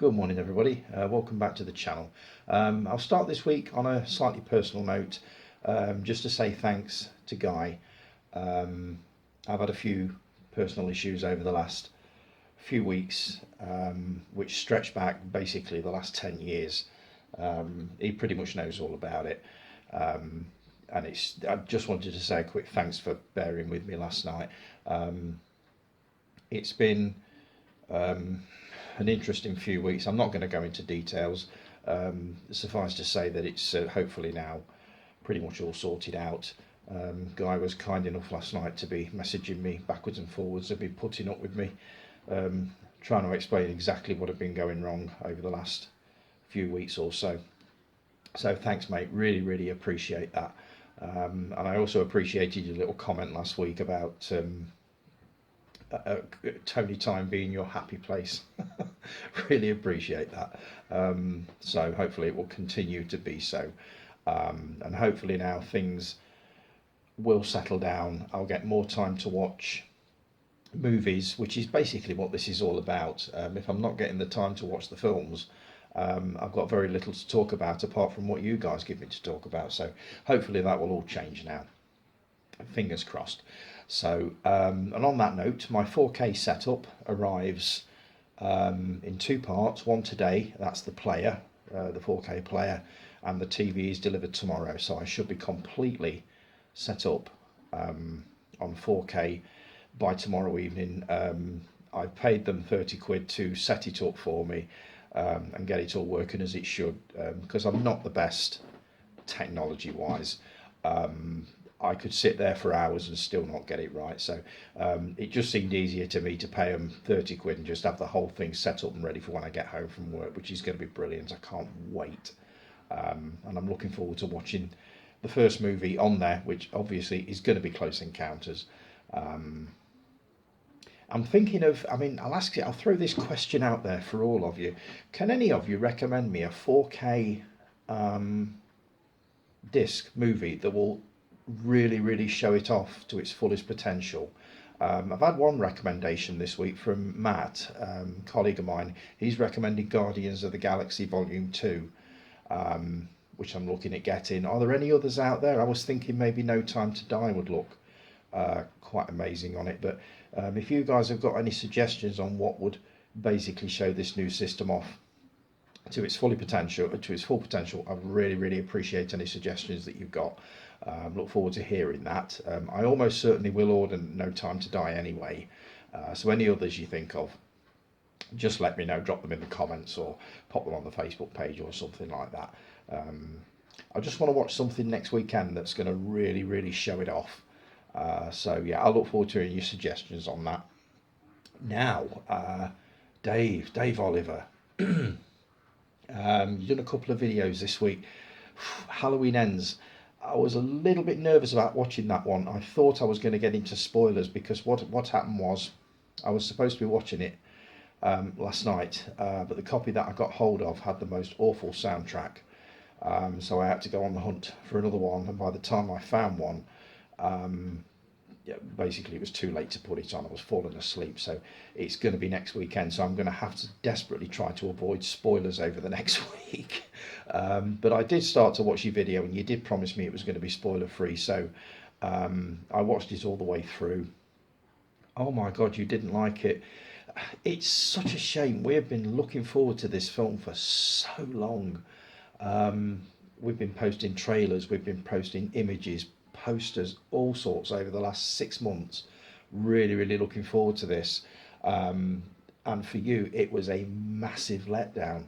Good morning everybody, welcome back to the channel. I'll start this week on a slightly personal note, just to say thanks to Guy. I've had a few personal issues over the last few weeks, which stretch back basically the last 10 years. He pretty much knows all about it, and I just wanted to say a quick thanks for bearing with me last night. It's been an interesting few weeks. I'm not going to go into details. Suffice to say that it's hopefully now pretty much all sorted out. Guy was kind enough last night to be messaging me backwards and forwards, to be putting up with me, trying to explain exactly what had been going wrong over the last few weeks or so. So thanks mate, really appreciate that. And I also appreciated your little comment last week about Tony Time being your happy place. Really appreciate that. So hopefully it will continue to be so, and hopefully now things will settle down. I'll get more time to watch movies, which is basically what this is all about. If I'm not getting the time to watch the films, I've got very little to talk about apart from what you guys give me to talk about. So hopefully that will all change now, fingers crossed. So and on that note, my 4K setup arrives in two parts. One today, that's the player, the 4K player, and the TV is delivered tomorrow. So I should be completely set up on 4K by tomorrow evening. I paid them 30 quid to set it up for me and get it all working as it should, because I'm not the best technology wise. I could sit there for hours and still not get it right. So it just seemed easier to me to pay them 30 quid and just have the whole thing set up and ready for when I get home from work, which is going to be brilliant. I can't wait. And I'm looking forward to watching the first movie on there, which obviously is going to be Close Encounters. I'm thinking of, I'll throw this question out there for all of you. Can any of you recommend me a 4K disc movie that will really show it off to its fullest potential? I've had one recommendation this week from Matt, colleague of mine. He's recommended Guardians of the Galaxy Volume 2, which I'm looking at getting. Are there any others out there? I was thinking maybe No Time to Die would look quite amazing on it, but if you guys have got any suggestions on what would basically show this new system off to its full potential, I really appreciate any suggestions that you've got. Look forward to hearing that. I almost certainly will order No Time to Die anyway, so any others you think of, just let me know, drop them in the comments or pop them on the Facebook page or something like that. I just want to watch something next weekend that's going to really show it off. So yeah, I look forward to hearing your suggestions on that. Now, Dave Oliver, you've done a couple of videos this week. Halloween Ends. I was a little bit nervous about watching that one. I thought I was going to get into spoilers, because what happened was I was supposed to be watching it last night, but the copy that I got hold of had the most awful soundtrack, so I had to go on the hunt for another one, and by the time I found one, yeah, basically it was too late to put it on. I was falling asleep. So it's going to be next weekend, so I'm going to have to desperately try to avoid spoilers over the next week. But I did start to watch your video, and you did promise me it was going to be spoiler free, so I watched it all the way through. Oh my god, you didn't like it. It's such a shame. We have been looking forward to this film for so long. We've been posting trailers, we've been posting images, posters, all sorts over the last 6 months. Really looking forward to this, and for you it was a massive letdown,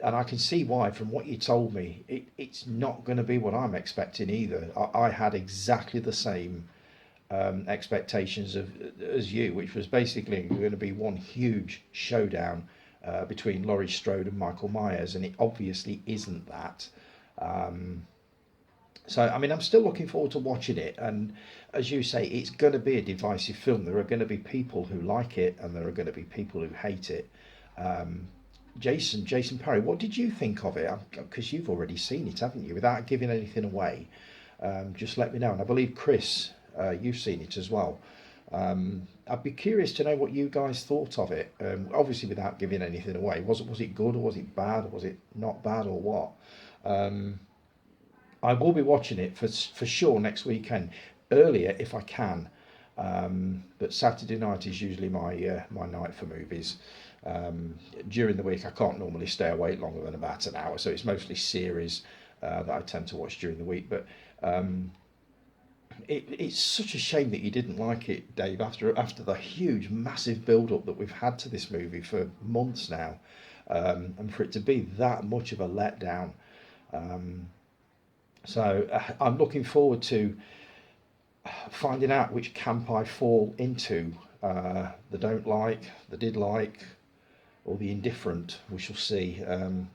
and I can see why. From what you told me, it's not going to be what I'm expecting either. I had exactly the same expectations as you, which was basically going to be one huge showdown between Laurie Strode and Michael Myers, and it obviously isn't that. So, I'm still looking forward to watching it, and as you say, it's going to be a divisive film. There are going to be people who like it, and there are going to be people who hate it. Jason Parry, what did you think of it? Because you've already seen it, haven't you? Without giving anything away, just let me know. And I believe Chris, you've seen it as well. I'd be curious to know what you guys thought of it. Obviously, without giving anything away, was it good or was it bad or was it not bad or what? Um, I will be watching it for sure next weekend, earlier if I can. But Saturday night is usually my night for movies. During the week, I can't normally stay awake longer than about an hour, so it's mostly series that I tend to watch during the week. But um, it's such a shame that you didn't like it, Dave, after the huge, massive build-up that we've had to this movie for months now, and for it to be that much of a letdown. Um, so I'm looking forward to finding out which camp I fall into. The don't like, the did like, or the indifferent. We shall see.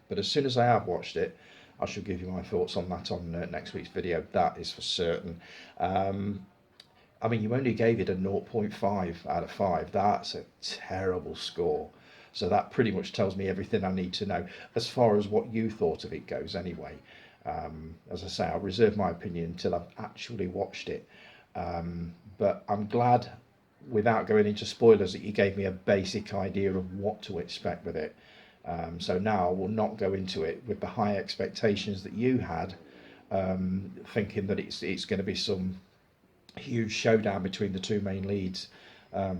But as soon as I have watched it, I shall give you my thoughts on that on next week's video. That is for certain. I mean, you only gave it a 0.5 out of 5. That's a terrible score. So that pretty much tells me everything I need to know as far as what you thought of it goes anyway. As I say, I'll reserve my opinion until I've actually watched it. But I'm glad, without going into spoilers, that you gave me a basic idea of what to expect with it. So now I will not go into it with the high expectations that you had, thinking that it's going to be some huge showdown between the two main leads,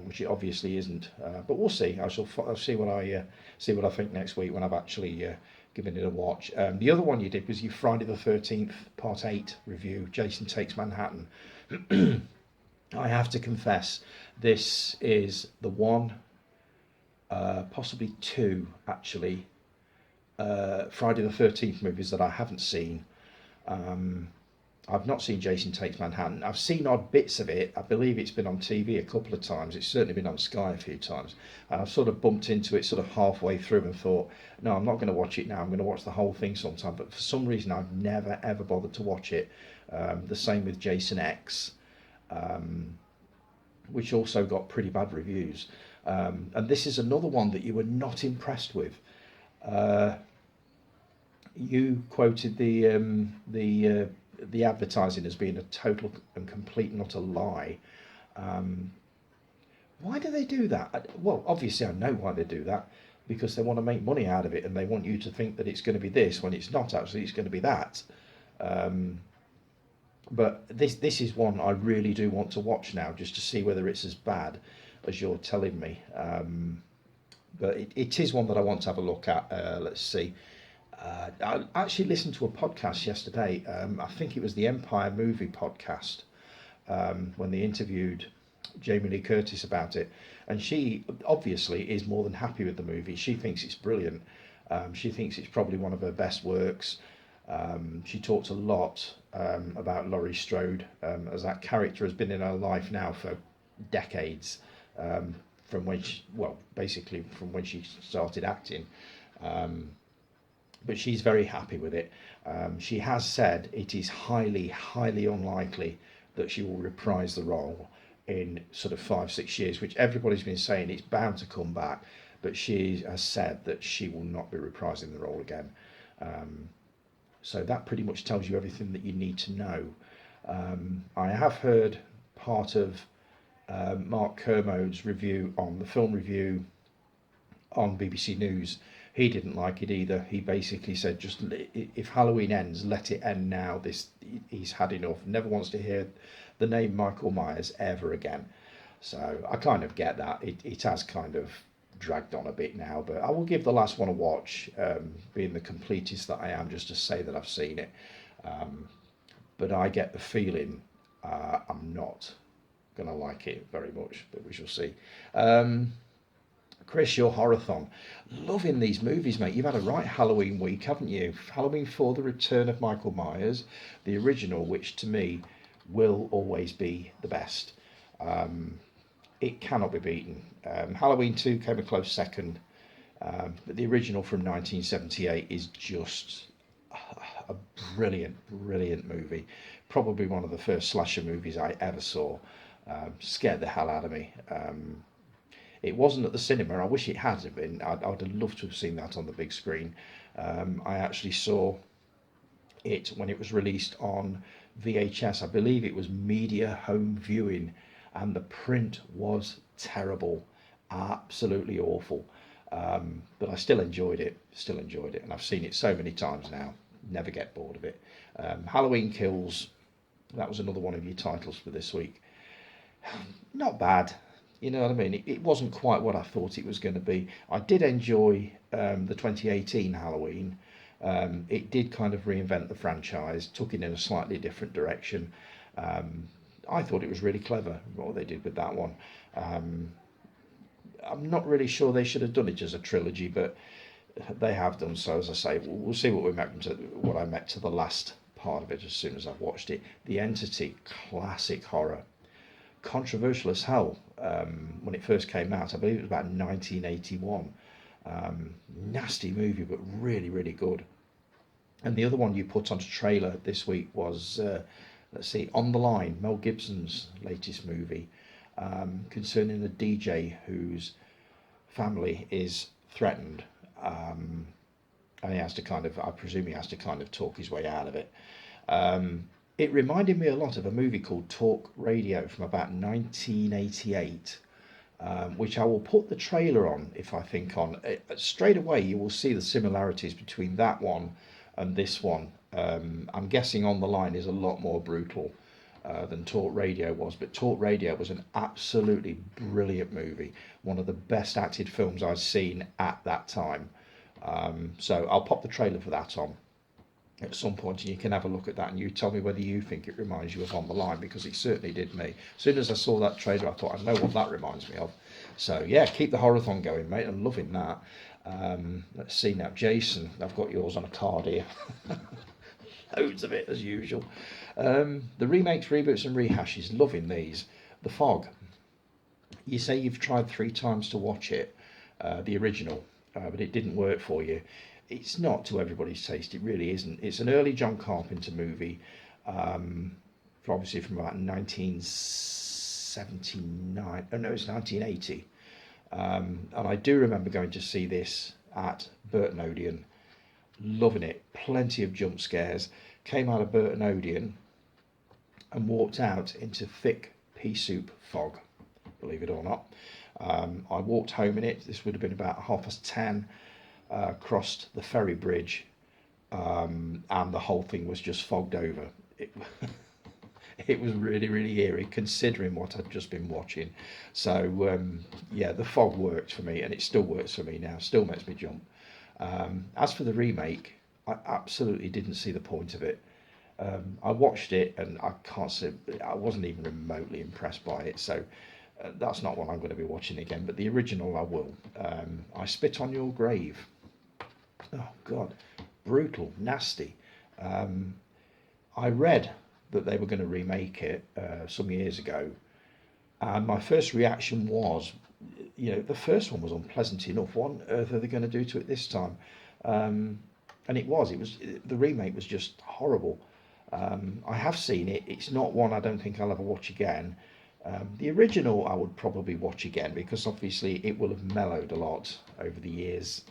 which it obviously isn't. But we'll see. I'll see what I think next week when I've actually given it a watch. The other one you did was your Friday the 13th Part 8 review, Jason Takes Manhattan. I have to confess, this is the one, possibly two actually, Friday the 13th movies that I haven't seen. I've not seen Jason Takes Manhattan. I've seen odd bits of it. I believe it's been on TV a couple of times. It's certainly been on Sky a few times. And I've sort of bumped into it sort of halfway through and thought, no, I'm not going to watch it now. I'm going to watch the whole thing sometime. But for some reason, I've never, ever bothered to watch it. The same with Jason X, which also got pretty bad reviews. And this is another one that you were not impressed with. You quoted the advertising as being a total and complete and utter lie. Why do they do that? Well, obviously I know why they do that, because they want to make money out of it and they want you to think that it's going to be this when it's not actually, it's going to be that. But this is one I really do want to watch now, just to see whether it's as bad as you're telling me. But it is one that I want to have a look at. Let's see. I actually listened to a podcast yesterday. I think it was the Empire Movie podcast, when they interviewed Jamie Lee Curtis about it. And she obviously is more than happy with the movie. She thinks it's brilliant. She thinks it's probably one of her best works. She talked a lot about Laurie Strode, as that character has been in her life now for decades, from when basically from when she started acting. But she's very happy with it. She has said it is highly, highly unlikely that she will reprise the role in sort of 5-6 years, which everybody's been saying it's bound to come back. But she has said that she will not be reprising the role again. So that pretty much tells you everything that you need to know. I have heard part of Mark Kermode's review on the film review on BBC News. He didn't like it either. He basically said, just if Halloween ends, let it end now. He's had enough. Never wants to hear the name Michael Myers ever again. So I kind of get that. It has kind of dragged on a bit now, but I will give the last one a watch, being the completist that I am, just to say that I've seen it. But I get the feeling I'm not going to like it very much, but we shall see. Chris, your horathon. Loving these movies, mate. You've had a right Halloween week, haven't you? Halloween 4, The Return of Michael Myers, the original, which to me will always be the best. It cannot be beaten. Halloween 2 came a close second, but the original from 1978 is just a brilliant, brilliant movie. Probably one of the first slasher movies I ever saw. Scared the hell out of me. It wasn't at the cinema. I wish it had been. I'd have loved to have seen that on the big screen. I actually saw it when it was released on VHS. I believe it was Media Home Viewing. and the print was terrible, absolutely awful. But I still enjoyed it, and I've seen it so many times now, never get bored of it. Halloween Kills, that was another one of your titles for this week. Not bad, you know what I mean? It wasn't quite what I thought it was going to be. I did enjoy the 2018 Halloween. It did kind of reinvent the franchise, took it in a slightly different direction. I thought it was really clever what they did with that one. I'm not really sure they should have done it as a trilogy, but they have done so. As I say, we'll see what I met to the last part of it as soon as I've watched it. The Entity, classic horror, controversial as hell when it first came out. I believe it was about 1981. Nasty movie, but really, really good. And the other one you put on a trailer this week was, let's see, On the Line, Mel Gibson's latest movie, concerning a DJ whose family is threatened. And he has to I presume he has to kind of talk his way out of it. It reminded me a lot of a movie called Talk Radio from about 1988, which I will put the trailer on if I think on. Straight away you will see the similarities between that one and this one. I'm guessing On the Line is a lot more brutal than Talk Radio was, but Talk Radio was an absolutely brilliant movie, one of the best acted films I've seen at that time. So I'll pop the trailer for that on at some point, and you can have a look at that, and you tell me whether you think it reminds you of On the Line, because it certainly did me. As soon as I saw that trailer, I thought, I know what that reminds me of. So yeah, keep the horror-thon going, mate. I'm loving that. Let's see now, Jason, I've got yours on a card here. Loads of it as usual. The remakes, reboots and rehashes, loving these. The Fog, you say you've tried 3 times to watch it, the original, but it didn't work for you. It's not to everybody's taste, it really isn't. It's an early John Carpenter movie, obviously from about 1979, oh no, it's 1980. And I do remember going to see this at Burton Odeon, loving it, plenty of jump scares. Came out of Burton Odeon and walked out into thick pea soup fog, believe it or not. I walked home in it, this would have been about 10:30. Crossed the ferry bridge, and the whole thing was just fogged over. It was really, really eerie considering what I'd just been watching. So yeah, the Fog worked for me, and it still works for me now, still makes me jump. As for the remake, I absolutely didn't see the point of it. I watched it and I can't say I wasn't even remotely impressed by it, so that's not one I'm going to be watching again, but the original I will. I Spit on Your Grave. Oh God, brutal, nasty. I read that they were going to remake it some years ago, and my first reaction was, the first one was unpleasant enough. What on earth are they going to do to it this time? And the remake was just horrible. I have seen it. It's not one I don't think I'll ever watch again. The original I would probably watch again, because obviously it will have mellowed a lot over the years.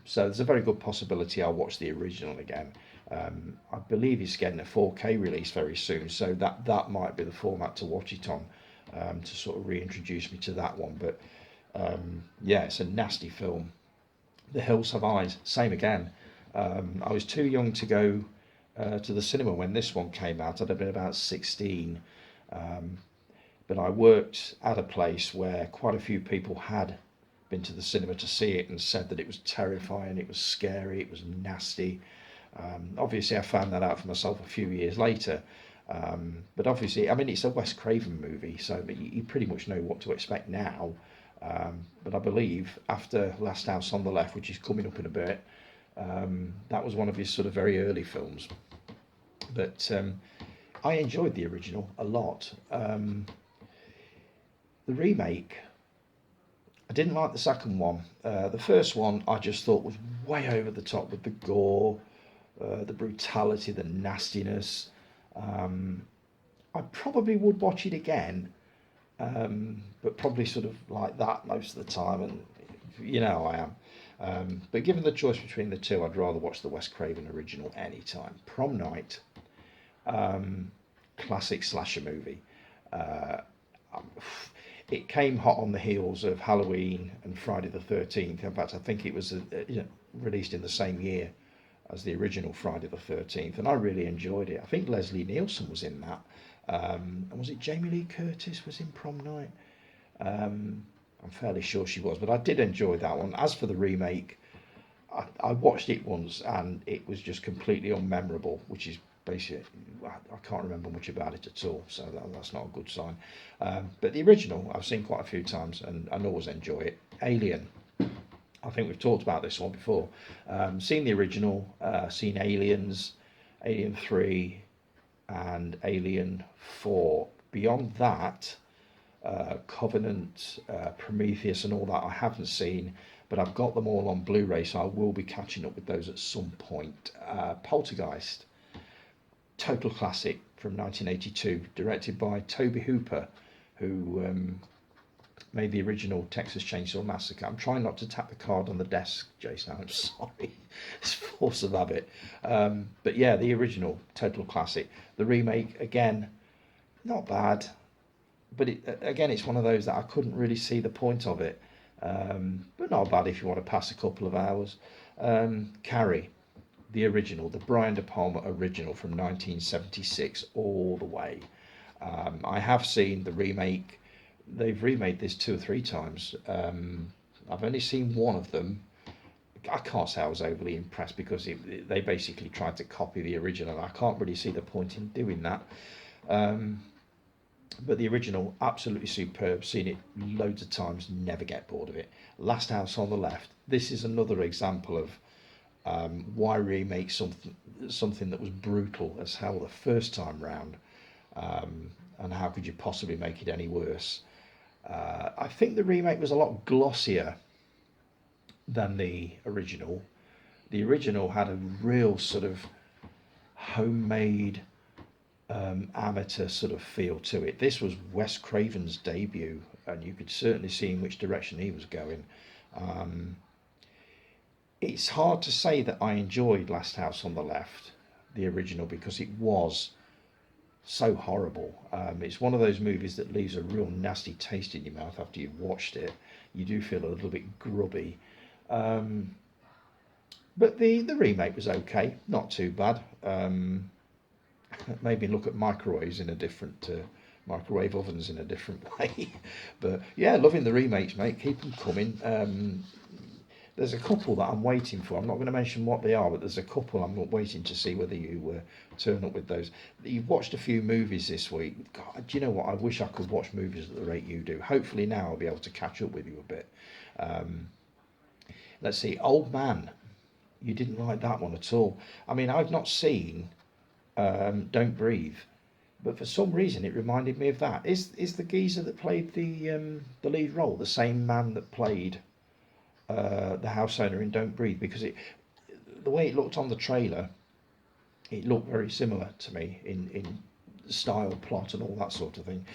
So there's a very good possibility I'll watch the original again. I believe it's getting a 4K release very soon, so that might be the format to watch it on, to sort of reintroduce me to that one. But yeah, it's a nasty film. The Hills Have Eyes, same again. I was too young to go to the cinema when this one came out. I'd have been about 16. But I worked at a place where quite a few people had been to the cinema to see it and said that it was terrifying, it was scary, it was nasty. Obviously I found that out for myself a few years later. But obviously, I mean, it's a Wes Craven movie, so you pretty much know what to expect now. But I believe after Last House on the Left, which is coming up in a bit, that was one of his sort of very early films. But I enjoyed the original a lot. The remake, I didn't like the second one. The first one I just thought was way over the top with the gore, the brutality, the nastiness. I probably would watch it again, but probably sort of like that most of the time, and you know I am. But given the choice between the two, I'd rather watch the Wes Craven original anytime. Prom Night, classic slasher movie. um, it came hot on the heels of Halloween and Friday the 13th. In fact, I think it was released in the same year as the original Friday the 13th, and I really enjoyed it. I think Leslie Nielsen was in that. And was it Jamie Lee Curtis was in Prom Night? I'm fairly sure she was, but I did enjoy that one. As for the remake, I watched it once and it was just completely unmemorable, which is basically, I can't remember much about it at all, so that's not a good sign. But the original, I've seen quite a few times and I always enjoy it. Alien, I think we've talked about this one before. Seen the original, seen Aliens, Alien 3, and Alien 4. Beyond that, Covenant, Prometheus, and all that I haven't seen, but I've got them all on Blu-ray, so I will be catching up with those at some point. Poltergeist, total classic from 1982, directed by Tobe Hooper, who made the original Texas Chainsaw Massacre. I'm trying not to tap the card on the desk, Jason. I'm sorry. It's force of habit. But yeah, the original, total classic. The remake, again, not bad. But again, it's one of those that I couldn't really see the point of it. But not bad if you want to pass a couple of hours. Carrie, the original, the Brian De Palma original from 1976, all the way. I have seen the remake. They've remade this 2 or 3 times. I've only seen one of them. I can't say I was overly impressed because they basically tried to copy the original. I can't really see the point in doing that. But the original, absolutely superb. Seen it loads of times, never get bored of it. Last House on the Left. This is another example of why remake something that was brutal as hell the first time round, and how could you possibly make it any worse? I think the remake was a lot glossier than the original. The original had a real sort of homemade, amateur sort of feel to it. This was Wes Craven's debut, and you could certainly see in which direction he was going. It's hard to say that I enjoyed Last House on the Left, the original, because it was so horrible. It's one of those movies that leaves a real nasty taste in your mouth after you've watched it. You do feel a little bit grubby. But the remake was okay, not too bad. Maybe look at microwave ovens in a different way. But yeah, loving the remakes, mate. Keep them coming. There's a couple that I'm waiting for. I'm not going to mention what they are, but there's a couple I'm waiting to see whether you turn up with those. You've watched a few movies this week. God, do you know what? I wish I could watch movies at the rate you do. Hopefully now I'll be able to catch up with you a bit. Let's see. Old Man. You didn't like that one at all. I mean, I've not seen Don't Breathe, but for some reason it reminded me of that. Is the geezer that played the lead role the same man that played the house owner in Don't Breathe? Because the way it looked on the trailer, it looked very similar to me in style, plot, and all that sort of thing.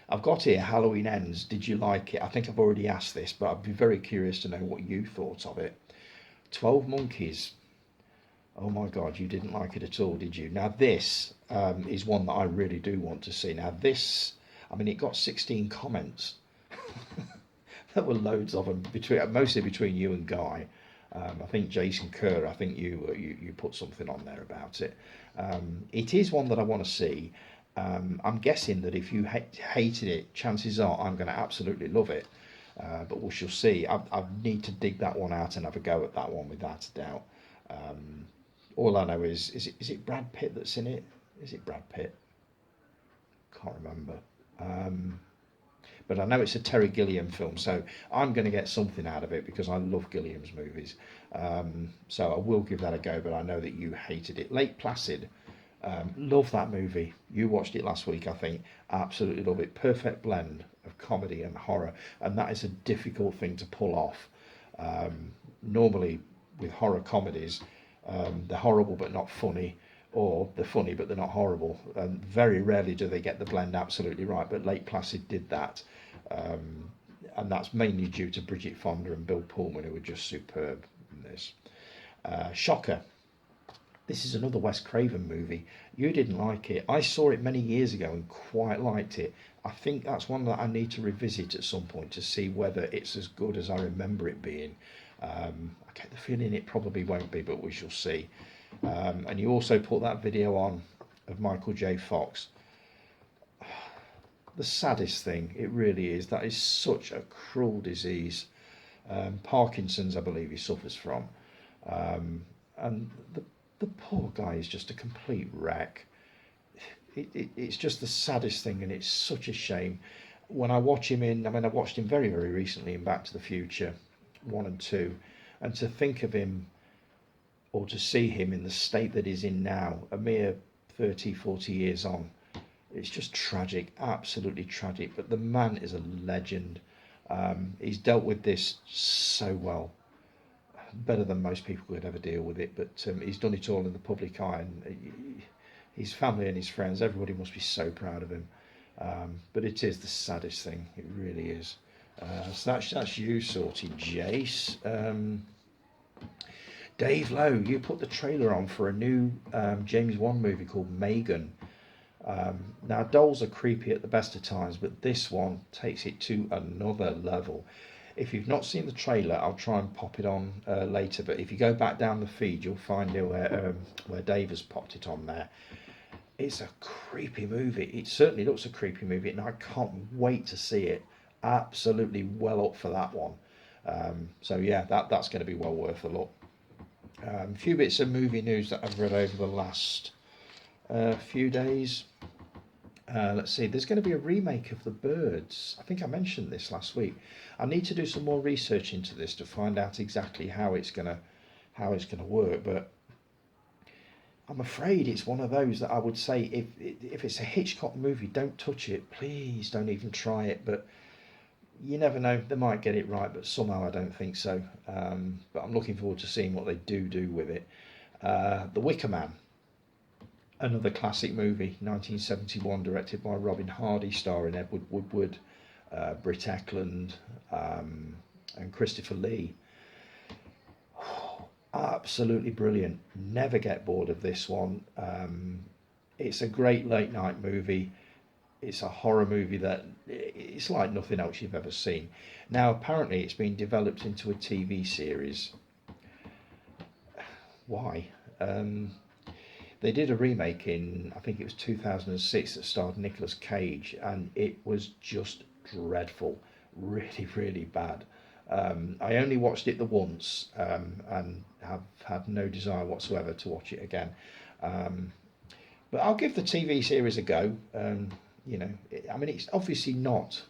I've got here Halloween Ends. Did you like it? I think I've already asked this, but I'd be very curious to know what you thought of it. 12 Monkeys. Oh my God, you didn't like it at all, did you? Now this is one that I really do want to see. Now this, I mean, it got 16 comments. There were loads of them, mostly between you and Guy. I think Jason Kerr, I think you put something on there about it. It is one that I want to see. I'm guessing that if you hated it, chances are I'm going to absolutely love it. But we shall see. I need to dig that one out and have a go at that one without a doubt. All I know is it Brad Pitt that's in it? Is it Brad Pitt? Can't remember. But I know it's a Terry Gilliam film, so I'm going to get something out of it because I love Gilliam's movies. So I will give that a go, but I know that you hated it. Lake Placid. Love that movie. You watched it last week, I think. Absolutely love it. Perfect blend of comedy and horror, and that is a difficult thing to pull off. Normally with horror comedies, they're horrible but not funny, or they're funny but they're not horrible, and very rarely do they get the blend absolutely right, but Lake Placid did that, and that's mainly due to Bridget Fonda and Bill Pullman, who were just superb in this. Shocker. This is another Wes Craven movie. You didn't like it. I saw it many years ago and quite liked it. I think that's one that I need to revisit at some point to see whether it's as good as I remember it being. I get the feeling it probably won't be, but we shall see. And you also put that video on of Michael J. Fox. The saddest thing, it really is. That is such a cruel disease. Parkinson's, I believe he suffers from. And the poor guy is just a complete wreck. It's just the saddest thing, and it's such a shame. When I watch him I watched him very, very recently in Back to the Future 1 and 2, and to think of him, or to see him in the state that he's in now, a mere 30, 40 years on, it's just tragic, absolutely tragic. But the man is a legend. He's dealt with this so well, better than most people could ever deal with it. But he's done it all in the public eye, and his family and his friends, everybody must be so proud of him. But it is the saddest thing, it really is. So that's you sorted, Jace. Dave Lowe, you put the trailer on for a new James Wan movie called Megan. Now, dolls are creepy at the best of times, but this one takes it to another level. If you've not seen the trailer, I'll try and pop it on later, but if you go back down the feed, you'll find it where Dave has popped it on there. It's a creepy movie. It certainly looks a creepy movie, and I can't wait to see it. Absolutely well up for that one. So yeah, that's going to be well worth a look. A few bits of movie news that I've read over the last few days. Let's see, there's going to be a remake of The Birds. I think I mentioned this last week. I need to do some more research into this to find out exactly how it's going to work, but I'm afraid it's one of those that I would say if it's a Hitchcock movie, don't touch it. Please don't even try it. But you never know, they might get it right, but somehow I don't think so. But I'm looking forward to seeing what they do with it. The Wicker Man, another classic movie, 1971, directed by Robin Hardy, starring Edward Woodward, Britt Eklund, and Christopher Lee. Absolutely brilliant. Never get bored of this one. It's a great late night movie. It's a horror movie that it's like nothing else you've ever seen. Now, apparently, it's been developed into a TV series. Why? They did a remake in, I think it was 2006, that starred Nicolas Cage, and it was just dreadful. Really, really bad. I only watched it the once, and have had no desire whatsoever to watch it again. But I'll give the TV series a go. It's obviously not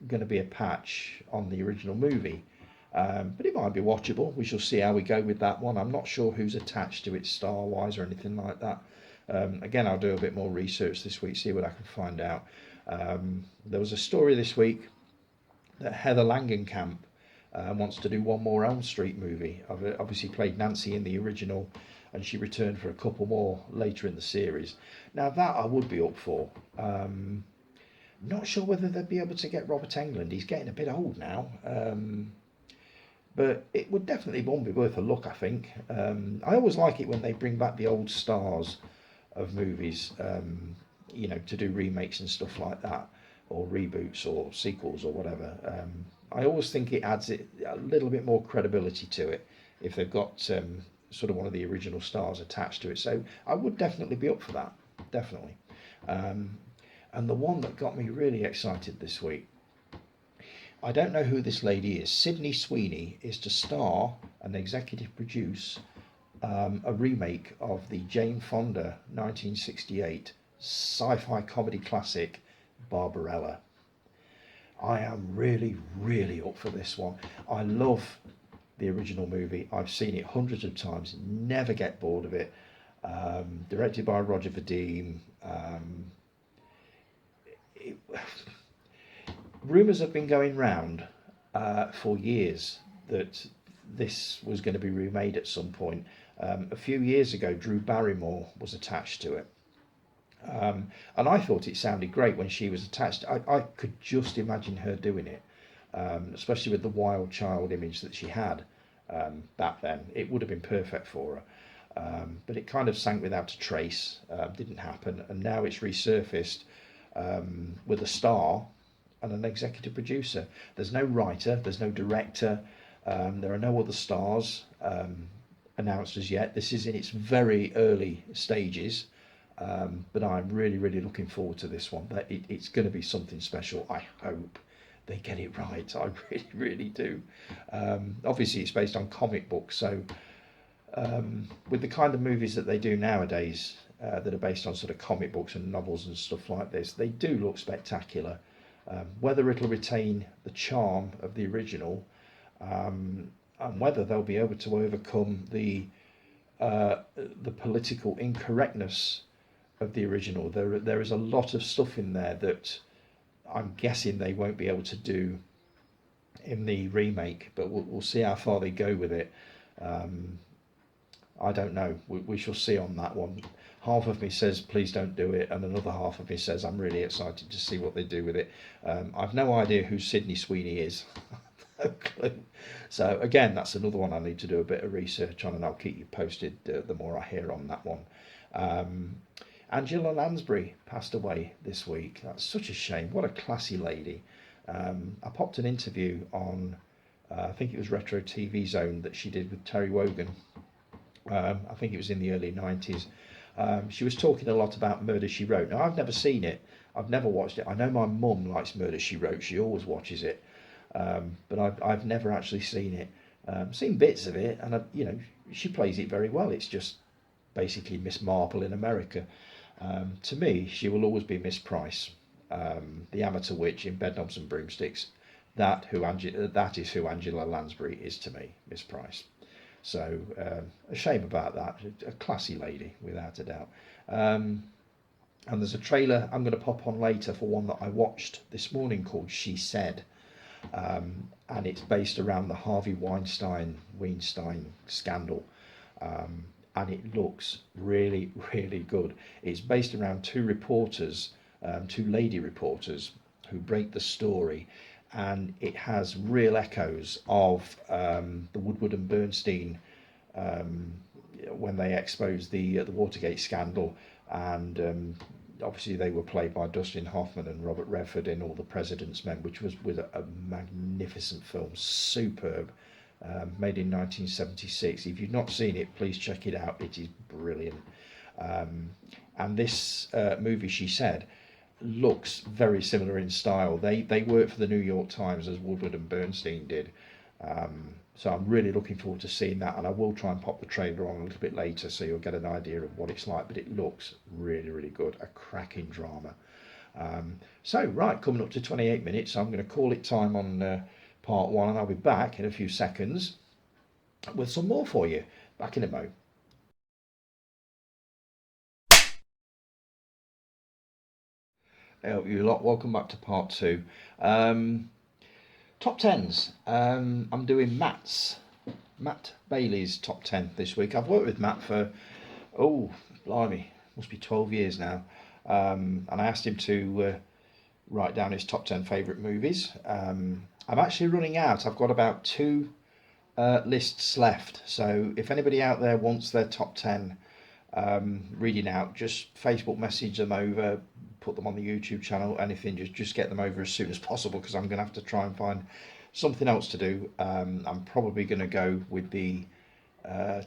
going to be a patch on the original movie, but it might be watchable. We shall see how we go with that one. I'm not sure who's attached to it star-wise or anything like that. Again, I'll do a bit more research this week, see what I can find out. There was a story this week that Heather Langenkamp wants to do one more Elm Street movie. I've obviously played Nancy in the original, and she returned for a couple more later in the series. Now that I would be up for. Not sure whether they'd be able to get Robert Englund. He's getting a bit old now. But it would definitely be worth a look, I think. I always like it when they bring back the old stars of movies, to do remakes and stuff like that, or reboots or sequels or whatever. I always think it adds a little bit more credibility to it if they've got sort of one of the original stars attached to it. So I would definitely be up for that, definitely. And the one that got me really excited this week, I don't know who this lady is. Sydney Sweeney is to star and executive produce a remake of the Jane Fonda 1968 sci-fi comedy classic Barbarella. I am really, really up for this one. I love the original movie. I've seen it hundreds of times, never get bored of it. Directed by Roger Vadim. Rumours have been going round for years that this was going to be remade at some point. A few years ago, Drew Barrymore was attached to it. And I thought it sounded great when she was attached. I could just imagine her doing it, especially with the wild child image that she had back then. It would have been perfect for But it kind of sank without a trace, didn't happen, and now it's resurfaced with a star and an executive producer. There's no writer, there's no director, there are no other stars announced as yet. This is in its very early stages, but I'm really, really looking forward to this one. It's going to be something special. I hope they get it right. I really, really do. Obviously, it's based on comic books, so with the kind of movies that they do nowadays that are based on sort of comic books and novels and stuff like this, they do look spectacular. Whether it'll retain the charm of the original, and whether they'll be able to overcome the political incorrectness of the original. There is a lot of stuff in there that I'm guessing they won't be able to do in the remake, but we'll see how far they go with it. I don't know. We shall see on that one. Half of me says please don't do it, and another half of me says I'm really excited to see what they do with it. I've no idea who Sydney Sweeney is. No clue. So again, that's another one I need to do a bit of research on, and I'll keep you posted the more I hear on that one. Angela Lansbury passed away this week. That's such a shame. What a classy lady. I popped an interview on, I think it was RetroTVZone that she did with Terry Wogan. I think it was in the early 90s. She was talking a lot about Murder, She Wrote. Now, I've never seen it. I've never watched it. I know my mum likes Murder, She Wrote. She always watches it. But I've never actually seen it. Seen bits of it, and she plays it very well. It's just basically Miss Marple in America. To me, she will always be Miss Price, the amateur witch in Bedknobs and Broomsticks. That is who Angela Lansbury is to me, Miss Price. So a shame about that. A classy lady, without a doubt. And there's a trailer I'm going to pop on later for one that I watched this morning called She Said. And it's based around the Harvey Weinstein scandal. And it looks really, really good. It's based around two reporters, two lady reporters who break the story, and it has real echoes of the Woodward and Bernstein when they exposed the Watergate scandal, and obviously they were played by Dustin Hoffman and Robert Redford in All the President's Men, which was a magnificent film, superb. Made in 1976. If you've not seen it, please check it out. It is brilliant. And this movie, She Said, looks very similar in style. They work for the New York Times as Woodward and Bernstein did. So I'm really looking forward to seeing that, and I will try and pop the trailer on a little bit later so you'll get an idea of what it's like, but it looks really, really good. A cracking drama. So, right, coming up to 28 minutes, I'm going to call it time on part one, and I'll be back in a few seconds with some more for you. Back in a mo. You lot, welcome back to part two. Top tens. I'm doing Matt Bailey's top 10 this week. I've worked with Matt for, blimey, must be 12 years now. And I asked him to write down his top 10 favourite movies. I'm actually running out. I've got about two lists left. So if anybody out there wants their top 10 reading out, just Facebook message them over, put them on the YouTube channel, anything, just get them over as soon as possible, because I'm going to have to try and find something else to do. I'm probably going to go with the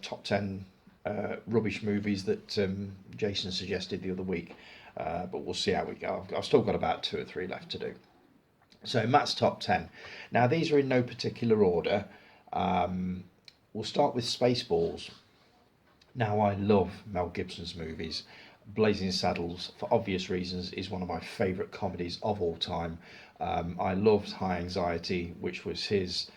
top 10 rubbish movies that Jason suggested the other week, but we'll see how we go. I've still got about 2 or 3 left to do. So Matt's top 10. Now these are in no particular order. We'll start with Spaceballs. Now I love Mel Gibson's movies. Blazing Saddles, for obvious reasons, is one of my favourite comedies of all time. I loved High Anxiety, which was his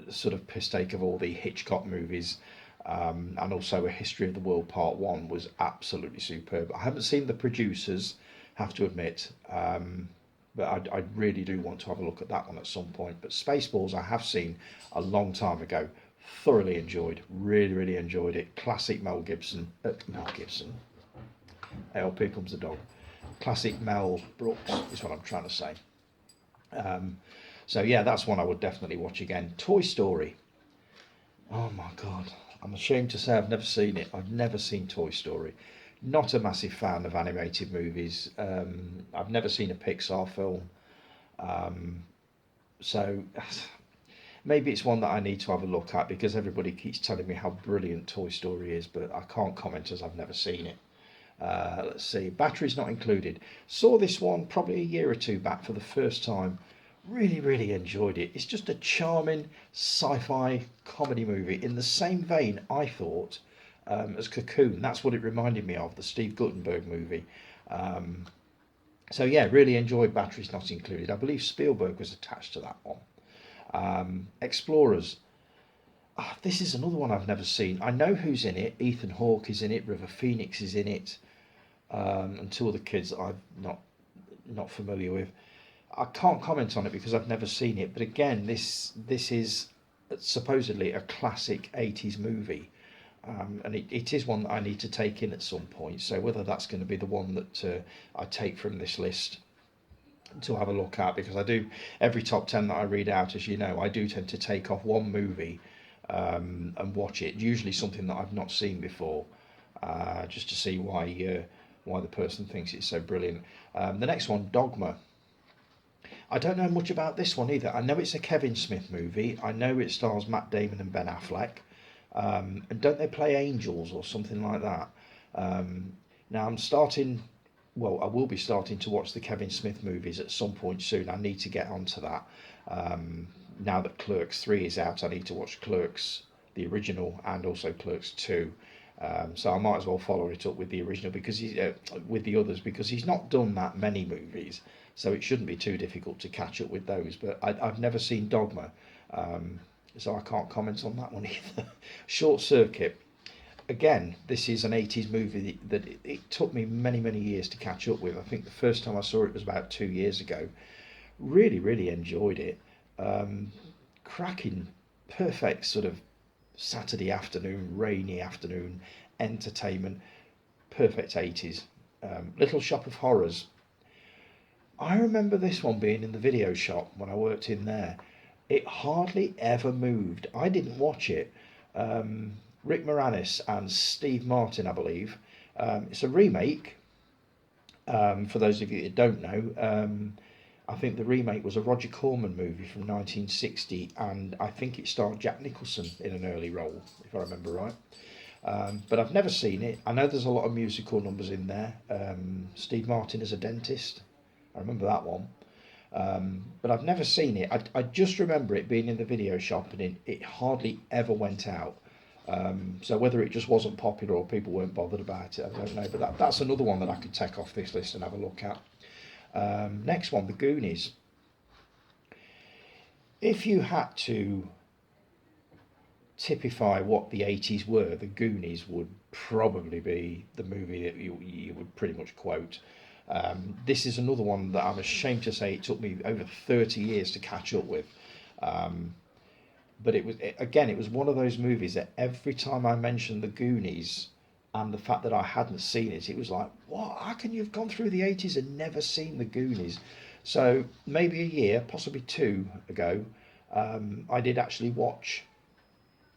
sort of piss take of all the Hitchcock movies. And also A History of the World Part 1 was absolutely superb. I haven't seen The Producers, have to admit, but I really do want to have a look at that one at some point. But Spaceballs I have seen a long time ago. Thoroughly enjoyed, really enjoyed it. Classic Mel Gibson. Oh, here comes the dog. Classic Mel Brooks is what I'm trying to say. So yeah, that's one I would definitely watch again. Toy Story. Oh my God, I'm ashamed to say I've never seen it. I've never seen Toy Story. Not a massive fan of animated movies. I've never seen a Pixar film. Um, so maybe it's one that I need to have a look at because everybody keeps telling me how brilliant Toy Story is, but I can't comment as I've never seen it. Let's see, batteries not included. Saw this one probably a year or two back for the first time. Really, really enjoyed it. It's just a charming sci-fi comedy movie in the same vein, I thought, as Cocoon. That's what it reminded me of, the Steve Guttenberg movie. Um, so yeah, really enjoyed Batteries Not Included. I believe Spielberg was attached to that one. Explorers. This is another one I've never seen. I know who's in it. Ethan Hawke is in it. River Phoenix is in it. And two other kids that I'm not familiar with. I can't comment on it because I've never seen it. But again, this is supposedly a classic 80s movie. And it is one that I need to take in at some point. So whether that's going to be the one that I take from this list to have a look at, because I do, every top 10 that I read out, as you know, I do tend to take off one movie and watch it, usually something that I've not seen before, just to see why the person thinks it's so brilliant. The next one, Dogma. I don't know much about this one either. I know it's a Kevin Smith movie. I know it stars Matt Damon and Ben Affleck. And don't they play angels or something like that? Now I will be starting to watch the Kevin Smith movies at some point soon. I need to get onto that. Now that Clerks 3 is out, I need to watch Clerks, the original, and also Clerks 2. So I might as well follow it up with the original because with the others, because he's not done that many movies, so it shouldn't be too difficult to catch up with those. But I've never seen Dogma, so I can't comment on that one either. Short Circuit. Again, this is an 80s movie that it took me many, many years to catch up with. I think the first time I saw it was about 2 years ago. Really, really enjoyed it. Cracking, perfect sort of Saturday afternoon, rainy afternoon entertainment. Perfect 80s. Little Shop of Horrors. I remember this one being in the video shop when I worked in there. It hardly ever moved. I didn't watch it. Rick Moranis and Steve Martin, I believe. It's a remake. For those of you that don't know, I think the remake was a Roger Corman movie from 1960, and I think it starred Jack Nicholson in an early role, if I remember right. But I've never seen it. I know there's a lot of musical numbers in there. Steve Martin as a dentist. I remember that one. But I've never seen it. I just remember it being in the video shop, and it hardly ever went out. So whether it just wasn't popular or people weren't bothered about it, I don't know. But that's another one that I could take off this list and have a look at. Next one, The Goonies. If you had to typify what the 80s were, The Goonies would probably be the movie that you would pretty much quote. This is another one that I'm ashamed to say it took me over 30 years to catch up with. But it was one of those movies that every time I mentioned The Goonies and the fact that I hadn't seen it, it was like, what? How can you have gone through the 80s and never seen The Goonies? So maybe a year, possibly two ago, I did actually watch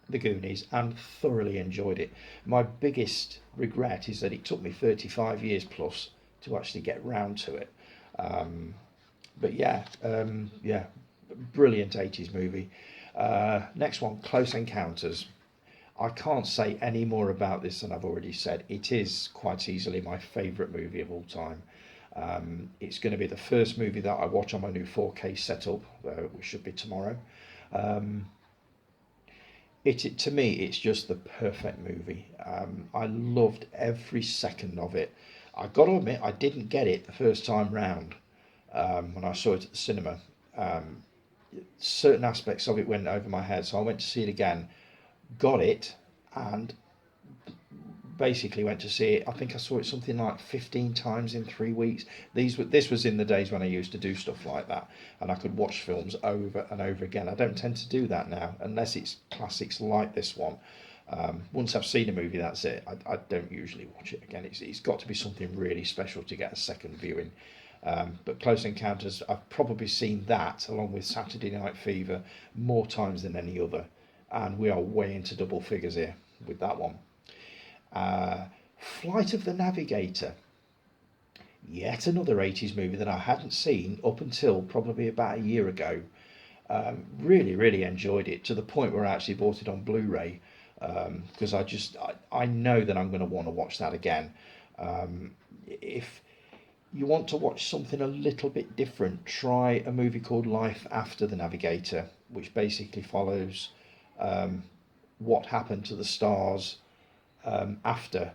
The Goonies and thoroughly enjoyed it. My biggest regret is that it took me 35 years plus to actually get round to it. But yeah, brilliant 80s movie. Next one, Close Encounters. I can't say any more about this than I've already said. It is quite easily my favourite movie of all time. It's going to be the first movie that I watch on my new 4K setup, which should be tomorrow. To me, it's just the perfect movie. I loved every second of it. I got to admit, I didn't get it the first time round when I saw it at the cinema. Certain aspects of it went over my head, so I went to see it again, got it, and basically went to see it. I think I saw it something like 15 times in 3 weeks. This was in the days when I used to do stuff like that, and I could watch films over and over again. I don't tend to do that now, unless it's classics like this one. Once I've seen a movie, that's it. I don't usually watch it again. It's got to be something really special to get a second viewing. But Close Encounters, I've probably seen that, along with Saturday Night Fever, more times than any other. And we are way into double figures here. with that one. Flight of the Navigator. Yet another 80s movie that I hadn't seen up until probably about a year ago. Really, really enjoyed it to the point where I actually bought it on Blu-ray because I know that I'm going to want to watch that again. If you want to watch something a little bit different, try a movie called Life After the Navigator, which basically follows what happened to the stars after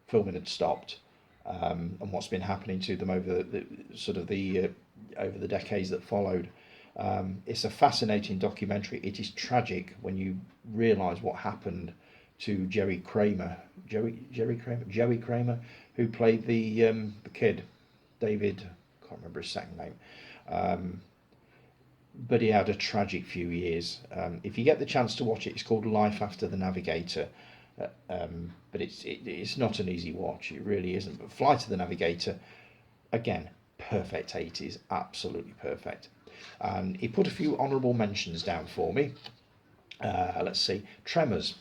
filming had stopped, and what's been happening to them over over the decades that followed. It's a fascinating documentary. It is tragic when you realise what happened to Joey Kramer, who played the kid, David. I can't remember his second name, but he had a tragic few years. If you get the chance to watch it, it's called Life After the Navigator. But it's not an easy watch. It really isn't. But Flight of the Navigator, again, perfect 80s, absolutely perfect. And he put a few honourable mentions down for me. Let's see, Tremors.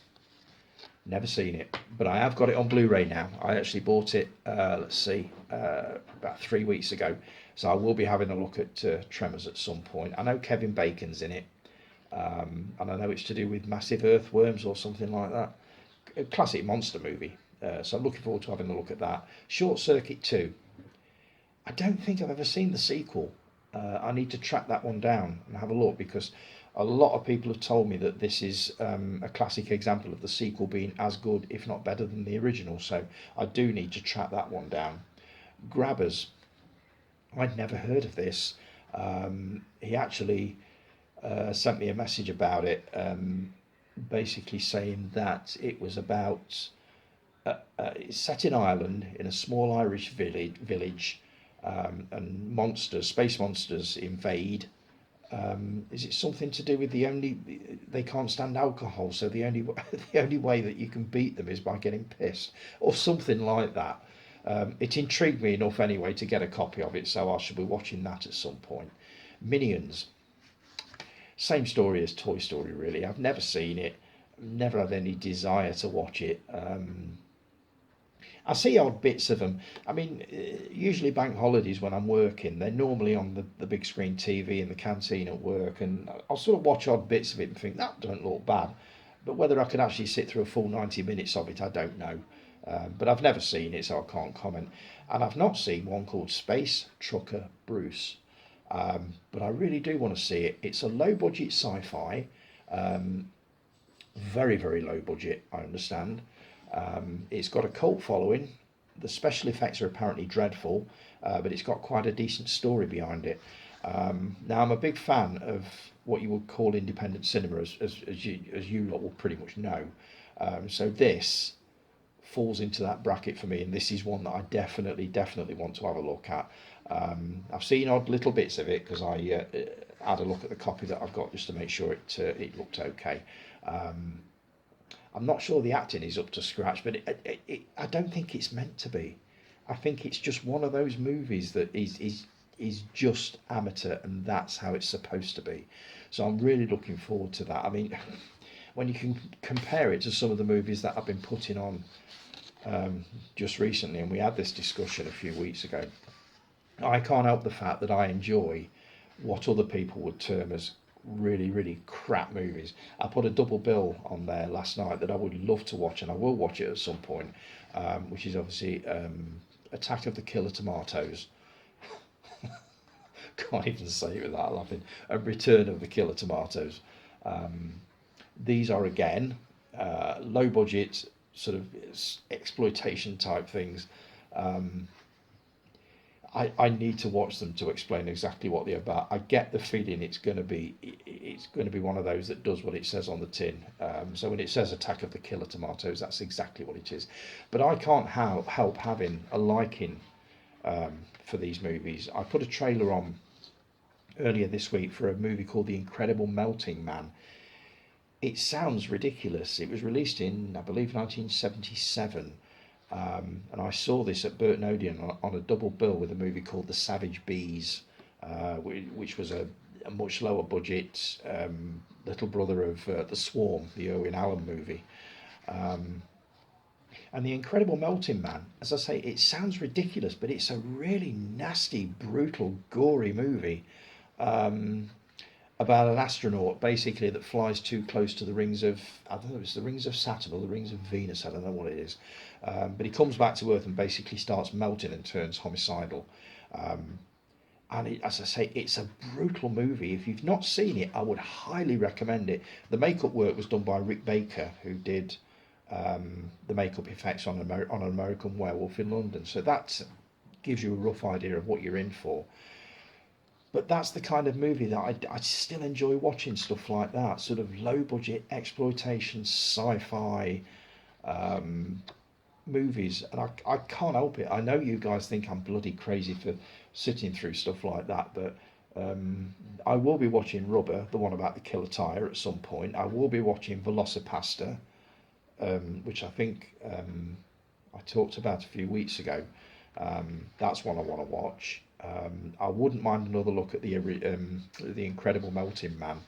Never seen it, but I have got it on Blu-ray now. I actually bought it, about 3 weeks ago. So I will be having a look at Tremors at some point. I know Kevin Bacon's in it, and I know it's to do with massive earthworms or something like that. A classic monster movie. So I'm looking forward to having a look at that. Short Circuit 2. I don't think I've ever seen the sequel. I need to track that one down and have a look, because a lot of people have told me that this is a classic example of the sequel being as good, if not better, than the original. So I do need to track that one down. Grabbers. I'd never heard of this. He actually sent me a message about it, basically saying that it was about it's set in Ireland in a small Irish village, and space monsters invade. Is it something to do with they can't stand alcohol, so the only way that you can beat them is by getting pissed, or something like that. It intrigued me enough anyway to get a copy of it, so I shall be watching that at some point. Minions. Same story as Toy Story, really. I've never seen it, never had any desire to watch it. I see odd bits of them. I mean, usually bank holidays when I'm working, they're normally on the big screen TV in the canteen at work, and I'll sort of watch odd bits of it and think, that don't look bad. But whether I can actually sit through a full 90 minutes of it, I don't know. But I've never seen it, so I can't comment. And I've not seen one called Space Trucker Bruce. But I really do want to see it. It's a low budget sci-fi, very, very low budget, I understand. It's got a cult following. The special effects are apparently dreadful, but it's got quite a decent story behind it. Now, I'm a big fan of what you would call independent cinema, as you lot will pretty much know. So this falls into that bracket for me, and this is one that I definitely want to have a look at. I've seen odd little bits of it because I had a look at the copy that I've got just to make sure it looked okay. I'm not sure the acting is up to scratch, but I don't think it's meant to be. I think it's just one of those movies that is just amateur, and that's how it's supposed to be. So I'm really looking forward to that. I mean, when you can compare it to some of the movies that I've been putting on just recently, and we had this discussion a few weeks ago, I can't help the fact that I enjoy what other people would term as really, really crap movies. I put a double bill on there last night that I would love to watch, and I will watch it at some point, which is obviously Attack of the Killer Tomatoes. Can't even say it without laughing. A Return of the Killer Tomatoes. These are, again, low budget, sort of exploitation type things. I need to watch them to explain exactly what they're about. I get the feeling it's going to be one of those that does what it says on the tin. So when it says Attack of the Killer Tomatoes, that's exactly what it is. But I can't help having a liking for these movies. I put a trailer on earlier this week for a movie called The Incredible Melting Man. It sounds ridiculous. It was released in, I believe, 1977. And I saw this at Burton Odeon on a double bill with a movie called The Savage Bees, which was a much lower budget little brother of The Swarm, the Owen Allen movie. And The Incredible Melting Man, as I say, it sounds ridiculous, but it's a really nasty, brutal, gory movie about an astronaut basically that flies too close to the rings of, I don't know if it's the rings of Saturn or the rings of Venus, I don't know what it is. But he comes back to Earth and basically starts melting and turns homicidal. As I say, it's a brutal movie. If you've not seen it, I would highly recommend it. The makeup work was done by Rick Baker, who did the makeup effects on an American Werewolf in London. So that gives you a rough idea of what you're in for. But that's the kind of movie that I still enjoy watching, stuff like that. Sort of low budget exploitation, sci-fi movies. And I can't help it. I know you guys think I'm bloody crazy for sitting through stuff like that, but I will be watching Rubber, the one about the killer tire, at some point. I will be watching Velocipasta, which I think I talked about a few weeks ago. That's one I want to watch. I wouldn't mind another look at the Incredible Melting Man.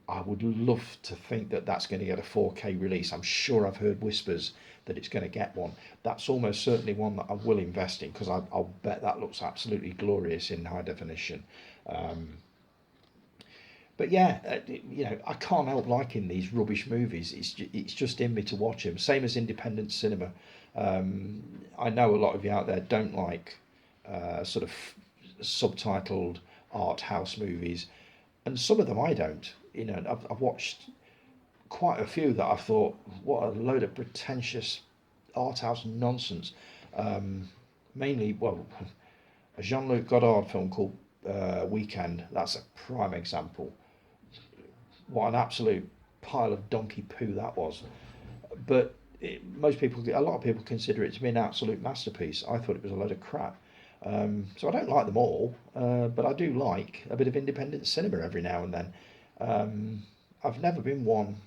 I would love to think that that's going to get a 4K release. I'm sure I've heard whispers that it's going to get one. That's almost certainly one that I will invest in, because I'll bet that looks absolutely glorious in high definition. But yeah, I can't help liking these rubbish movies. It's just in me to watch them. Same as independent cinema. I know a lot of you out there don't like sort of subtitled art house movies, and some of them I don't. I've watched quite a few that I thought, what a load of pretentious art house nonsense. Mainly, well, a Jean-Luc Godard film called Weekend. That's a prime example. What an absolute pile of donkey poo that was. But a lot of people consider it to be an absolute masterpiece. I thought it was a load of crap. So I don't like them all, but I do like a bit of independent cinema every now and then. I've never been one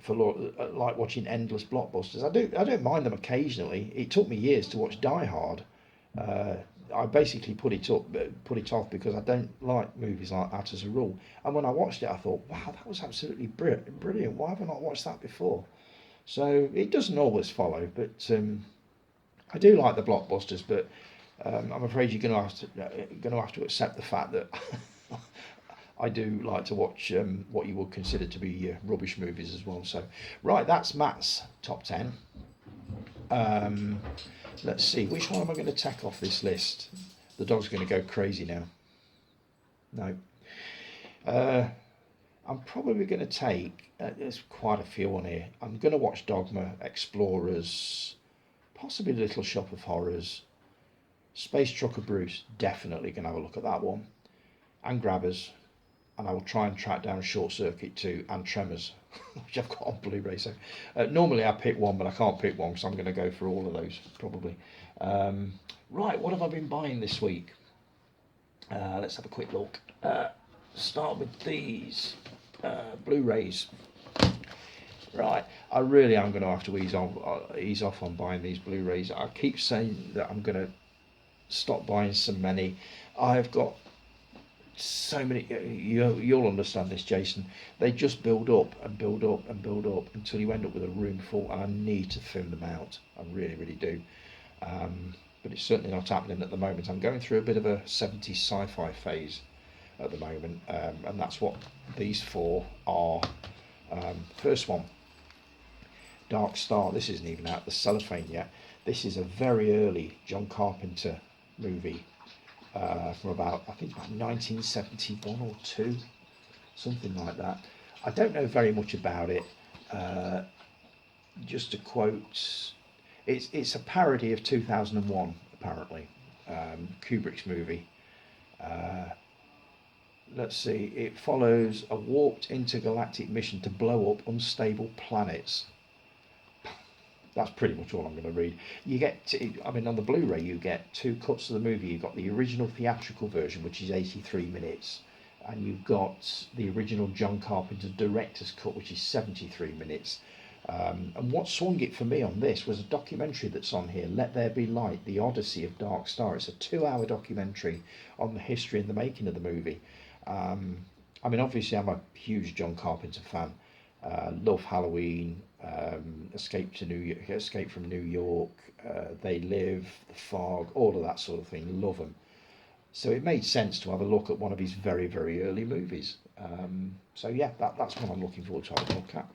for like watching endless blockbusters. I don't mind them occasionally. It took me years to watch Die Hard. I basically put it off because I don't like movies like that as a rule. And when I watched it, I thought, wow, that was absolutely brilliant. Why have I not watched that before? So it doesn't always follow, but I do like the blockbusters. But I'm afraid you're going to have to accept the fact that I do like to watch what you would consider to be rubbish movies as well. So, right, that's Matt's top 10. Let's see, which one am I going to take off this list? The dog's going to go crazy now. No. I'm probably going to take, there's quite a few on here. I'm going to watch Dogma, Explorers, possibly Little Shop of Horrors, Space Trucker Bruce, definitely going to have a look at that one, and Grabbers, and I will try and track down Short Circuit 2 and Tremors, which I've got on Blu-ray. So normally I pick one, but I can't pick one, so I'm going to go for all of those probably. Right, what have I been buying this week? Let's have a quick look. Start with these Blu-rays. Right, I really am going to have to ease off on buying these Blu-rays. I keep saying that I'm going to stop buying so many. I've got so many. You'll understand this, Jason. They just build up and build up and build up until you end up with a room full, and I need to thin them out. I really, really do. But it's certainly not happening at the moment. I'm going through a bit of a 70s sci-fi phase at the moment, and that's what these four are. First one, Dark Star. This isn't even out the cellophane yet. This is a very early John Carpenter movie from about, I think about 1971 or 2, something like that. I don't know very much about it. Just to quote, it's a parody of 2001 apparently, Kubrick's movie. Let's see, it follows a warped intergalactic mission to blow up unstable planets. That's pretty much all I'm going to read. You get, on the Blu-ray you get 2 cuts of the movie. You've got the original theatrical version, which is 83 minutes, and you've got the original John Carpenter director's cut, which is 73 minutes. And what swung it for me on this was a documentary that's on here, Let There Be Light, The Odyssey of Dark Star. It's a 2-hour documentary on the history and the making of the movie. Obviously I'm a huge John Carpenter fan. Love Halloween, Escape from New York, They Live, The Fog, all of that sort of thing. Love them. So it made sense to have a look at one of his very, very early movies. So yeah, that's what I'm looking forward to having a look at.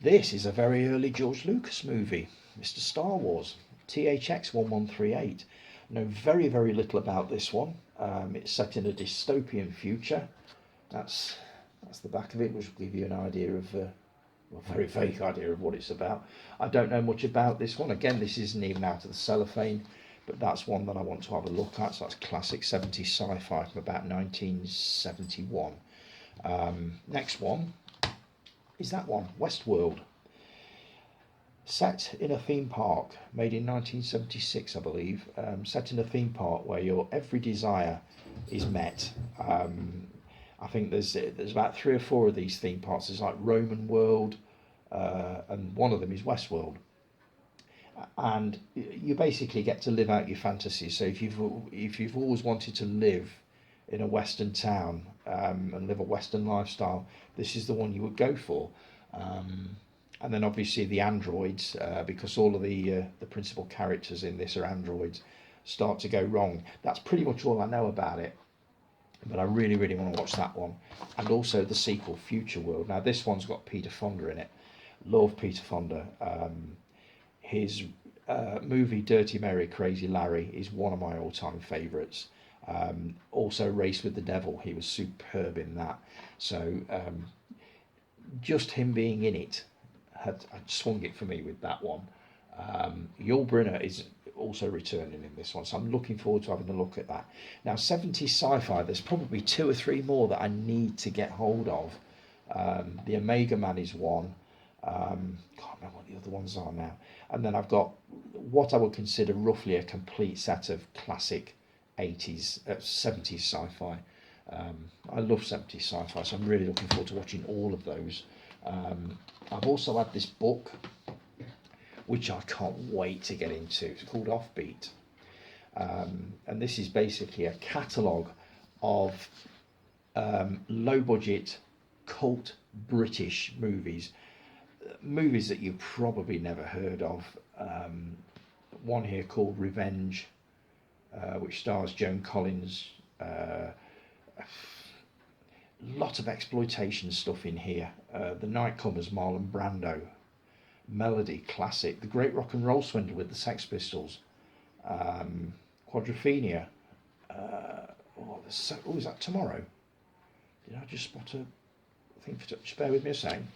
This is a very early George Lucas movie, Mr. Star Wars, THX 1138. Know very, very little about this one. It's set in a dystopian future. That's the back of it, which will give you an idea of, a very vague idea of what it's about. I don't know much about this one. Again, this isn't even out of the cellophane, but that's one that I want to have a look at. So that's classic 70s sci-fi from about 1971. Next one is that one, Westworld. Set in a theme park, made in 1976, I believe. Set in a theme park where your every desire is met. I think there's about 3 or 4 of these theme parks. There's like Roman World, and one of them is Westworld. And you basically get to live out your fantasies. So if you've always wanted to live in a Western town, and live a Western lifestyle, this is the one you would go for. And then obviously the androids, because all of the principal characters in this are androids, start to go wrong. That's pretty much all I know about it. But I really, really want to watch that one. And also the sequel, Future World. Now this one's got Peter Fonda in it. Love Peter Fonda. His movie Dirty Mary, Crazy Larry is one of my all-time favourites. Also Race with the Devil, he was superb in that. So just him being in it had swung it for me with that one. Yul Brynner is also returning in this one, so I'm looking forward to having a look at that. Now 70s sci-fi, there's probably 2 or 3 more that I need to get hold of. The Omega Man is one. Can't remember what the other ones are now. And then I've got what I would consider roughly a complete set of classic 70s sci-fi. I love 70s sci-fi, so I'm really looking forward to watching all of those. I've also had this book, which I can't wait to get into. It's called Offbeat. And this is basically a catalogue of low-budget, cult British movies that you've probably never heard of. One here called Revenge, which stars Joan Collins. Lot of exploitation stuff in here. The Nightcomers, Marlon Brando. Melody, classic. The Great Rock and Roll Swindle with the Sex Pistols. Quadrophenia. Is that tomorrow? Did I just spot a thing? Just bear with me a second.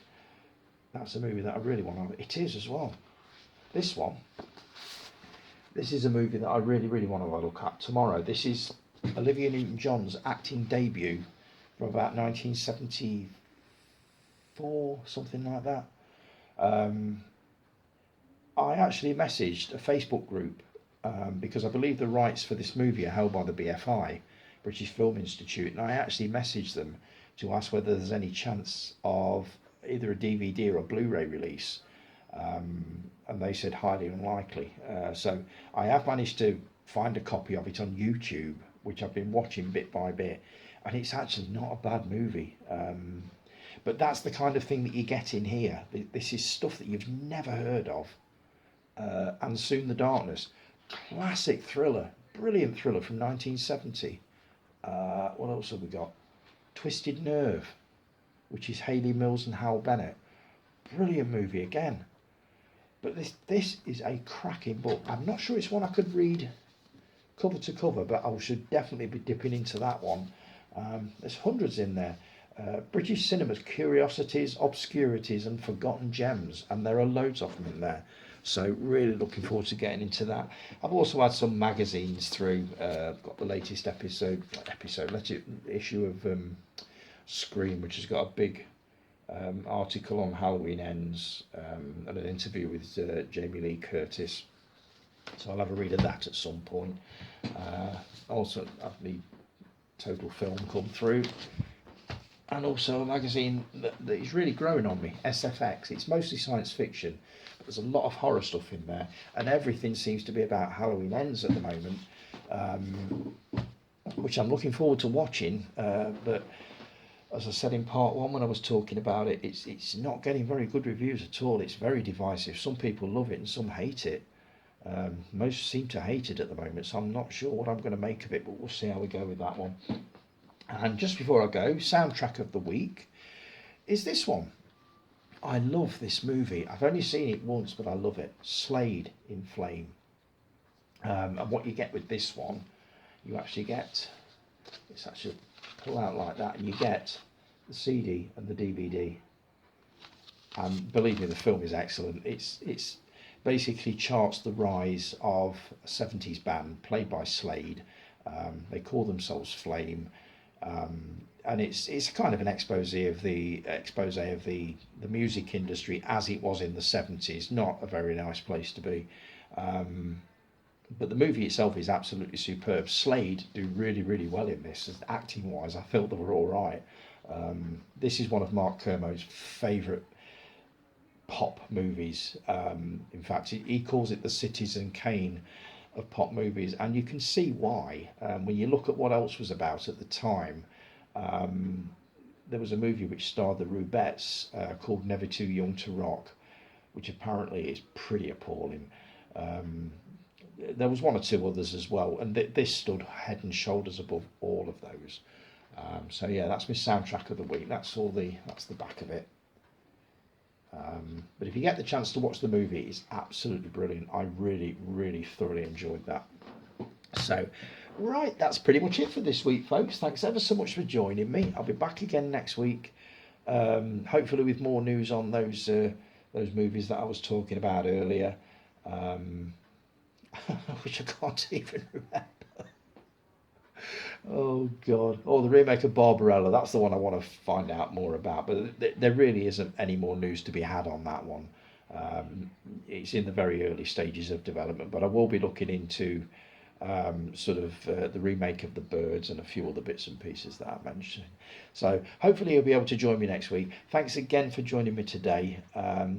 That's a movie that I really want to. It is as well. This one. This is a movie that I really, really want to look at tomorrow. This is Olivia Newton-John's acting debut from about 1974, something like that. I actually messaged a Facebook group because I believe the rights for this movie are held by the BFI, British Film Institute, and I actually messaged them to ask whether there's any chance of either a DVD or a Blu-ray release, and they said highly unlikely. So I have managed to find a copy of it on YouTube, which I've been watching bit by bit, and it's actually not a bad movie. But that's the kind of thing that you get in here. This is stuff that you've never heard of. And Soon the Darkness, classic thriller, brilliant thriller from 1970. What else have we got? Twisted Nerve, which is Hayley Mills and Hal Bennett. Brilliant movie again. But this is a cracking book. I'm not sure it's one I could read cover to cover, but I should definitely be dipping into that one. There's hundreds in there. British cinema's curiosities, obscurities and forgotten gems, and there are loads of them in there. So really looking forward to getting into that. I've also had some magazines through. I've got the latest issue of Scream, which has got a big article on Halloween Ends, and an interview with Jamie Lee Curtis. So I'll have a read of that at some point. Also have the Total Film come through. And also a magazine that is really growing on me, SFX. It's mostly science fiction, but there's a lot of horror stuff in there, and everything seems to be about Halloween Ends at the moment, which I'm looking forward to watching. But as I said in part one when I was talking about it, it's not getting very good reviews at all. It's very divisive. Some people love it and some hate it. Most seem to hate it at the moment, so I'm not sure what I'm going to make of it, but we'll see how we go with that one. And just before I go, soundtrack of the week is this one. I love this movie. I've only seen it once, but I love it. Slade in Flame. And what you get with this one, you actually get, it's actually pull out like that, and you get the CD and the DVD. And believe me, the film is excellent. It's basically charts the rise of a 70s band played by Slade. They call themselves Flame. And it's kind of an expose of the music industry as it was in the 70s. Not a very nice place to be. But the movie itself is absolutely superb. Slade do really, really well in this. Acting wise, I felt they were all right. This is one of Mark Kermode's favourite pop movies. In fact, he calls it the Citizen Kane of pop movies, and you can see why. When you look at what else was about at the time, there was a movie which starred the Rubettes called Never Too Young to Rock, which apparently is pretty appalling. There was one or two others as well, and this stood head and shoulders above all of those. So yeah, that's my soundtrack of the week. That's the back of it. But if you get the chance to watch the movie, it's absolutely brilliant. I really, really thoroughly enjoyed that. So, right, that's pretty much it for this week, folks. Thanks ever so much for joining me. I'll be back again next week, hopefully with more news on those movies that I was talking about earlier, which I can't even remember. Oh God! Oh, the remake of Barbarella. That's the one I want to find out more about. But there really isn't any more news to be had on that one. It's in the very early stages of development. But I will be looking into the remake of The Birds and a few other bits and pieces that I mentioned. So hopefully you'll be able to join me next week. Thanks again for joining me today.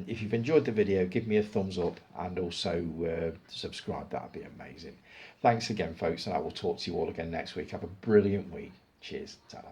If you've enjoyed the video, give me a thumbs up and also subscribe. That'd be amazing. Thanks again, folks, and I will talk to you all again next week. Have a brilliant week. Cheers. Ta-ra.